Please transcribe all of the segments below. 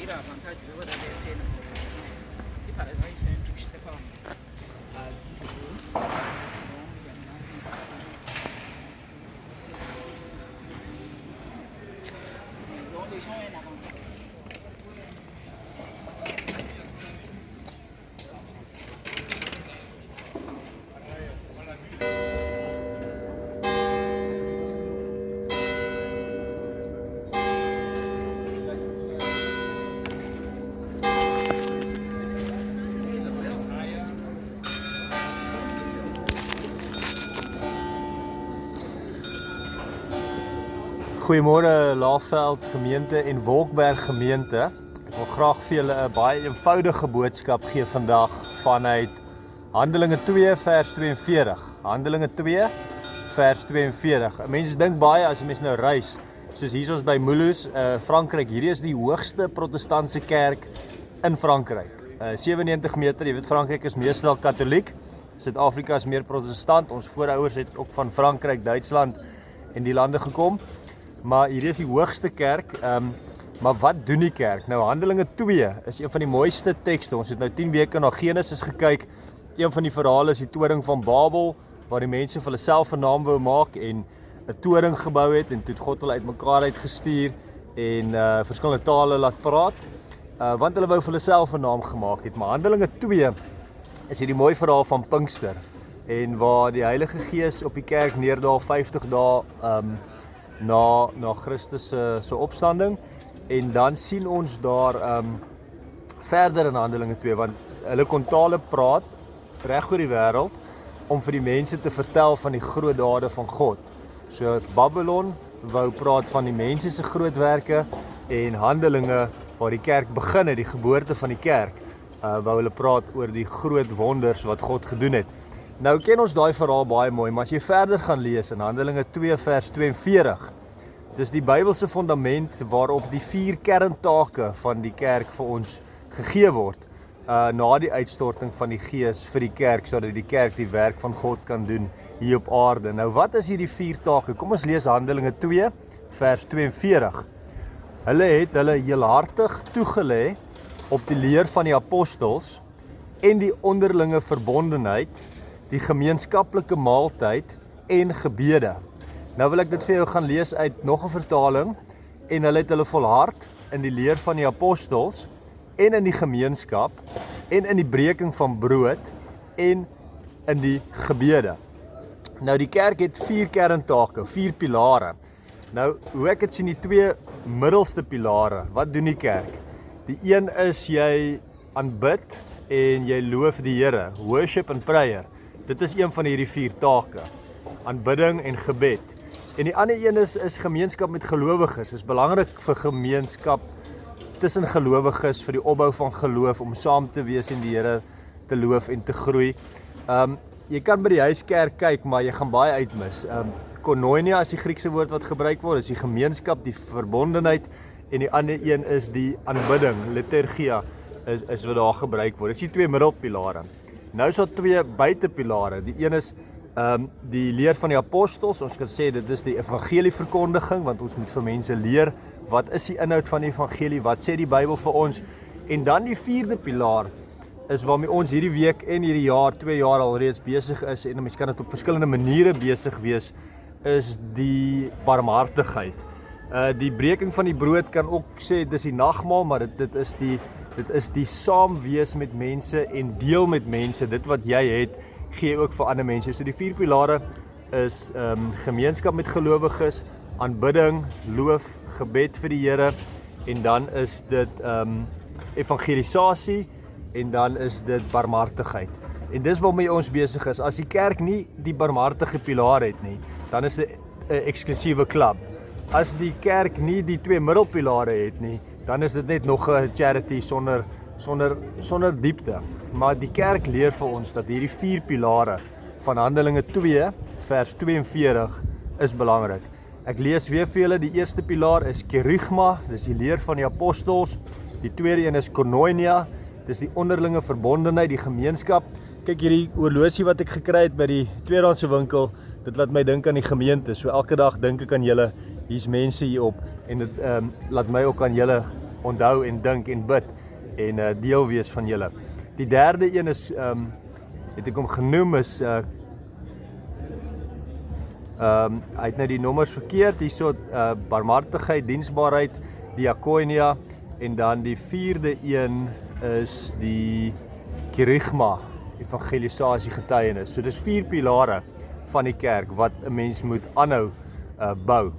Era avantage de votre scène. Si par exemple il fait un truc, je sais pas, à 10 euros, donc les gens ont un avantage. Goeiemôre Laagveld gemeente en Wolkberg gemeente. Ek wil graag vir julle 'n baie eenvoudige boodskap gee vandag vanuit Handelinge 2 vers 42. Handelinge 2 vers 42. Mense dink baie as 'n mens nou reis, soos hier ons by Mulhouse, Frankryk. Hierdie is die hoogste protestantse kerk in Frankryk. 97 meter, jy weet Frankryk is meestal katholiek. Suid-Afrika is meer protestant. Ons voorouers het ook van Frankryk, Duitsland en die lande gekom. Maar hier is die hoogste kerk, maar wat doen die kerk? Nou Handelinge 2 is een van die mooiste tekste. Ons het nou 10 weke na Genesis gekyk. Een van die verhale is die toring van Babel, waar die mense vir hulle self 'n naam wou maak en 'n toring gebou het en toe het God hulle uitmekaar uitgestuur en verskillende tale laat praat, want hulle wou vir hulle self 'n naam gemaak het. Maar Handelinge 2 is hierdie mooi verhaal van Pinkster en waar die Heilige Gees op die kerk neerdaal 50 dae na Christus se opstanding, en dan sien ons daar verder in Handelinge 2, want hulle kon tale praat reg oor die wêreld om vir die mense te vertel van die groot dade van God. So Babylon wou praat van die mense se groot werke, en Handelinge waar die kerk begin het, die geboorte van die kerk, wou hulle praat oor die groot wonders wat God gedoen het. Nou ken ons daai verhaal baie mooi, maar as jy verder gaan lees in Handelinge 2 vers 42, dis die Bybelse fundament waarop die 4 kerntake van die kerk vir ons gegee word, na die uitstorting van die Gees vir die kerk, sodat die kerk die werk van God kan doen hier op aarde. Nou wat is hierdie 4 take? Kom ons lees Handelinge 2 vers 42. Hulle het hulle heelhartig toegelê op die leer van die apostels en die onderlinge verbondenheid, die gemeenskaplike maaltyd en gebede. Nou wil ek dit vir jou gaan lees uit nog 'n vertaling. En hulle het hulle volhard in die leer van die apostels en in die gemeenskap en in die breking van brood en in die gebede. Nou die kerk het 4 kerntake, 4 pilare. Nou hoe ek dit sien, die 2 middelste pilare, wat doen die kerk? Die een is jy aanbid en jy loof die Here, worship and prayer. Dit is een van hierdie 4 take, aanbidding en gebed. En die ander een is gemeenskap met gelowiges. Is belangrik vir gemeenskap tussen gelowiges, vir die opbou van geloof, om saam te wees en die Here te loof en te groei. Jy kan by die huiskerk kyk, maar jy gaan baie uitmis. Koinonia is die Griekse woord wat gebruik word, is die gemeenskap, die verbondenheid, en die ander een is die aanbidding, liturgia, is wat daar gebruik word. Dit is die 2 middelpilare. Nou is daar 2 buitepilare. Die een is die leer van die apostels. Ons kan sê dit is die evangelieverkondiging, want ons moet vir mense leer, wat is die inhoud van die evangelie, wat sê die Bybel vir ons. En dan die 4de pilaar is waarmee ons hierdie week en hierdie jaar, 2 jaar al reeds besig is, en mens kan dit op verskillende maniere besig wees, is die barmhartigheid. Die breking van die brood kan ook sê, dis die nagmaal, maar dit is die saam wees met mense en deel met mense, dit wat jy het, gee ook vir ander mense. So die 4 pilare is gemeenskap met gelowiges, aanbidding, loof, gebed vir die Here, en dan is dit evangelisasie, en dan is dit barmhartigheid. En dis waarmee ons besig is. As die kerk nie die barmhartige pilaar het nie, dan is dit 'n eksklusiewe klub. As die kerk nie die 2 middelpilare het nie, dan is dit net nog 'n charity sonder diepte. Maar die kerk leer vir ons dat hierdie 4 pilare van Handelinge 2 vers 42 is belangrik. Ek lees weer vir julle, die eerste pilaar is kerygma, dis die leer van die apostels. Die tweede een is koinonia, dis die onderlinge verbondenheid, die gemeenskap. Kyk hierdie horlosie wat ek gekry het by die tweedehandse winkel, dit laat my dink aan die gemeente. So elke dag dink ek aan julle, hier's mense hier op. En dit laat my ook aan julle onthou en dink en bid en deel wees van julle. Die derde een is het ek hom genoem is hy het nou die nommers verkeerd, hierso barmhartigheid, diensbaarheid, diakonia en dan die vierde een is die kerygma, evangelisasie, getuienis. So dis 4 pilare van die kerk wat 'n mens moet aanhou bou.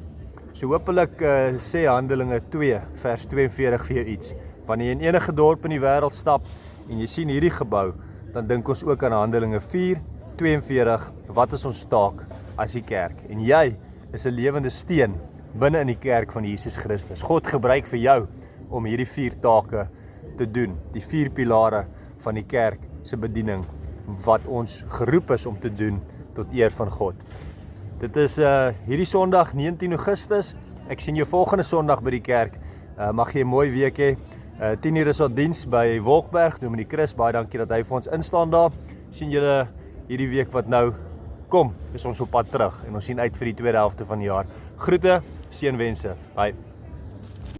So hopelik sê Handelinge 2 vers 42 vir jou iets. Wanneer jy in enige dorp in die wêreld stap en jy sien hierdie gebou, dan dink ons ook aan Handelinge 4:42, wat is ons taak as die kerk? En jy is 'n lewende steen binne in die kerk van Jesus Christus. God gebruik vir jou om hierdie 4 take te doen, die 4 pilare van die kerk se bediening wat ons geroep is om te doen tot eer van God. Dit is hierdie Sondag 19 Augustus. Ek sien jou volgende Sondag by die kerk. Mag jy 'n mooi week hê. 10:00 is ons diens by Wolkberg. Dominee Chris, baie dankie dat hy vir ons instaan daar. Sien julle hierdie week wat nou kom. Is ons op pad terug en ons sien uit vir die tweede helfte van die jaar. Groete, seënwense. Bye.